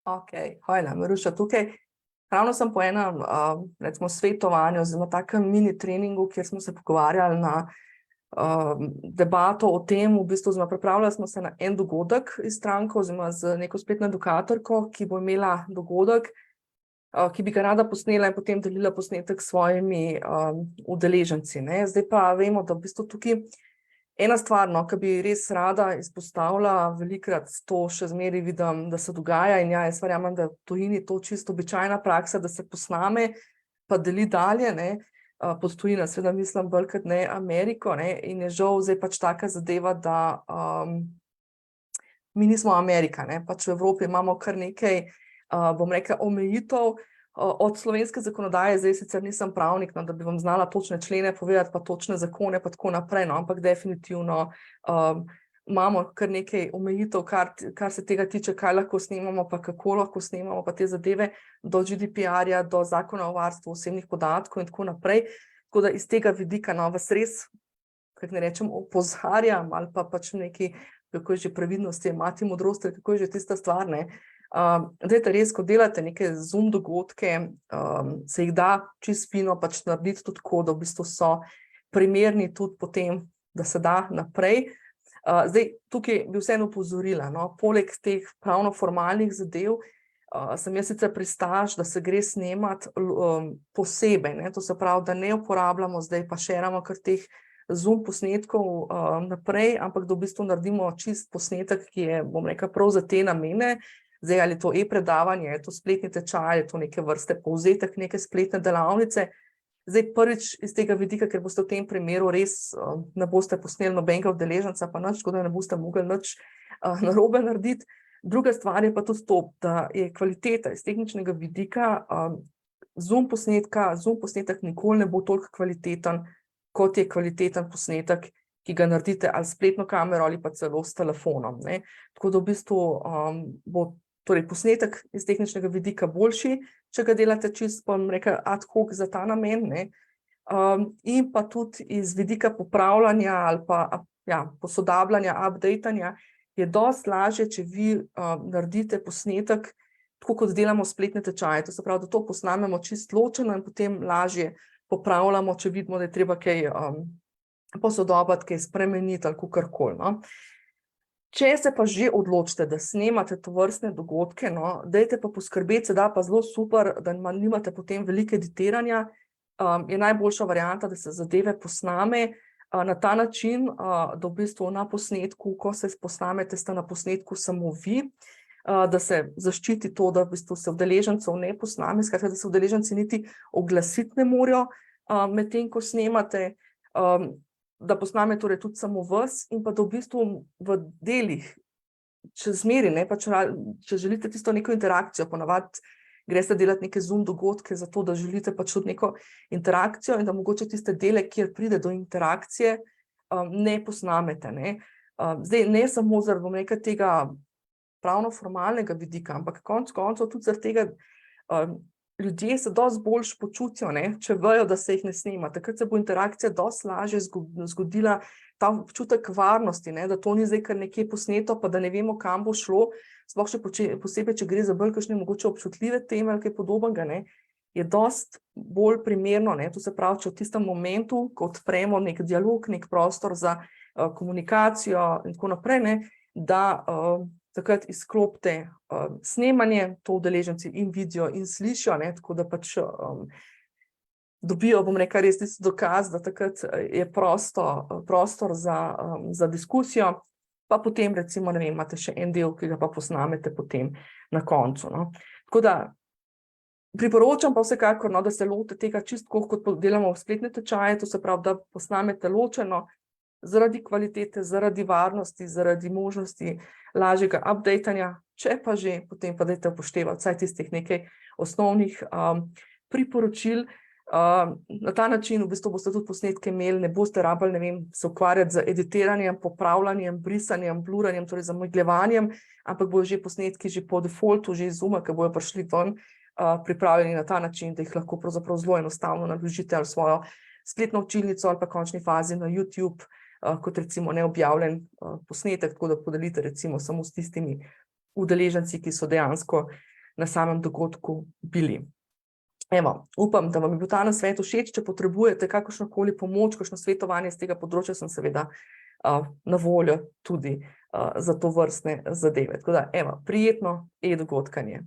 Ok, hvala, Maruša, tukaj. Ravno sem po enem, recimo, svetovanju, oziroma takem mini treningu, kjer smo se pogovarjali na debato o tem, v bistvu, oziroma pripravljali smo se na en dogodek iz stranke, oziroma z neko spletno edukatorko, ki bo imela dogodek, ki bi ga rada posnela in potem delila posnetek s svojimi udeleženci, ne. Zdaj pa vemo, da v bistvu tukaj ena stvar, no, ki bi res rada izpostavila, velikokrat to še zmeraj vidim, da se dogaja in ja, jaz verjamem, da v tujini to čisto običajna praksa, da se posname pa deli dalje, ne. Pod tujino seveda mislim bolj kot ne Ameriko, ne, in je žal zdaj pač taka zadeva, da mi nismo Amerika, ne, pač v Evropi imamo kar nekaj, bom rekla, omejitev, od slovenske zakonodaje, zdaj sicer nisem pravnik, no, da bi vam znala točne člene povedati, pa točne zakone, pa tako naprej, no, ampak definitivno imamo kar nekaj omejitev, kar se tega tiče, kaj lahko snemamo, pa kako lahko snemamo, pa te zadeve, do GDPR-ja, do zakona o varstvu osebnih podatkov in tako naprej. Tako da iz tega vidika, no, vas res, kako ne rečem, opozarjam, ali pa pač neki, kako je že previdnosti, mati modrosti, kako je že tista stvar, ne. Dajte res, ko delate neke Zoom dogodke, se jih da čisto fino pač narediti tudi tako, da v bistvu so primerni tudi potem, da se da naprej. Zdaj, tukaj bi vseeno opozorila, no, poleg teh pravno-formalnih zadev, sem jaz sicer pristaš, da se gre snemati posebej, ne, to se pravi, da ne uporabljamo zdaj pa šeramo kar teh Zoom posnetkov naprej, ampak da v bistvu naredimo čist posnetek, ki je, bom rekla, prav za te namene. Zdaj, ali je to e-predavanje, je to spletni tečaj, je to neke vrste povzetek neke spletne delavnice. Zdaj, prvič iz tega vidika, ker boste v tem primeru res ne boste posneli nobenega udeleženca, pa nič, tako da ne boste mogli nič narobe narediti. Druga stvar je pa tudi to, da je kvaliteta iz tehničnega vidika Zoom posnetek nikoli ne bo toliko kvaliteten, kot je kvaliteten posnetek, ki ga naredite ali s spletno kamero ali pa celo s telefonom, ne. Tako da v bistvu bo torej posnetek iz tehničnega vidika boljši, če ga delate čisto, bom rekla, ad hoc za ta namen, ne. In pa tudi iz vidika popravljanja ali pa posodabljanja, updatanja, je dosti lažje, če vi naredite posnetek, tako kot delamo spletne tečaje, to se pravi, da to posnamemo čisto ločeno in potem lažje popravljamo, če vidimo, da je treba kaj posodobiti, kaj spremeniti ali kakorkoli, no. Če se pa že odločite, da snemate tovrstne dogodke, no, dajte pa poskrbeti, se da pa zelo super, da nimate potem veliko editiranja, je najboljša varianta, da se zadeve posname na ta način, da v bistvu na posnetku, ko se posnamete, ste na posnetku samo vi, da se zaščiti to, da v bistvu se udeležencev ne posname, skratka, da se udeleženci niti oglasiti ne morejo medtem, ko snemate, da posname torej tudi samo vas in pa da v bistvu v delih, če zmeri, ne, pač če želite tisto neko interakcijo, ponavadi greste delati neke Zoom dogodke zato, da želite pač tudi neko interakcijo in da mogoče tiste dele, kjer pride do interakcije, ne posnamete, ne. Zdaj, ne samo zaradi, bom rekla, tega pravno-formalnega vidika, ampak konec koncev tudi zaradi tega, ljudje se dosti boljše počutijo, ne, če vejo, da se jih ne snema. Takrat se bo interakcija dosti lažje zgodila, ta občutek varnosti, ne, da to ni zdaj kar nekje posneto, pa da ne vemo, kam bo šlo, sploh še posebej, če gre za bolj kakšne mogoče občutljive teme ali kaj podobnega, ne, je dosti bolj primerno, ne, to se pravi, če v tistem momentu, ko odpremo nek dialog, nek prostor za komunikacijo in tako naprej, ne, da takrat izklopite snemanje, to udeleženci in vidijo in slišijo, ne, tako da pač dobijo, bom rekla, res tisti dokaz, da takrat je prostor za diskusijo, pa potem recimo, ne vem, imate še en del, ki ga pa posnamete potem na koncu, no. Tako da priporočam pa vsekakor, no, da se lotite tega čisto, kot delamo v spletne tečaje, to se pravi, da posnamete ločeno, zaradi kvalitete, zaradi varnosti, zaradi možnosti lažjega updatanja, če pa že, potem pa dajte upoštevati vsaj tistih nekaj osnovnih priporočil. Na ta način v bistvu boste tudi posnetke imeli, ne boste rabili, ne vem, se ukvarjati z editiranjem, popravljanjem, brisanjem, bluranjem, torej zamegljevanjem, ampak bojo že posnetki že po defaultu, že iz Zooma, ki bojo prišli ven, pripravljeni na ta način, da jih lahko pravzaprav zelo enostavno naložite ali svojo spletno učilnico ali pa končni fazi na YouTube, kot recimo neobjavljen posnetek, tako da podelite recimo samo s tistimi udeleženci, ki so dejansko na samem dogodku bili. Evo, upam, da vam je bil ta nasvet všeč. Če potrebujete kakršnokoli pomoč, kakšno svetovanje z tega področja, sem seveda na voljo tudi za to vrstne zadeve. Tako da, evo, prijetno e-dogodkanje.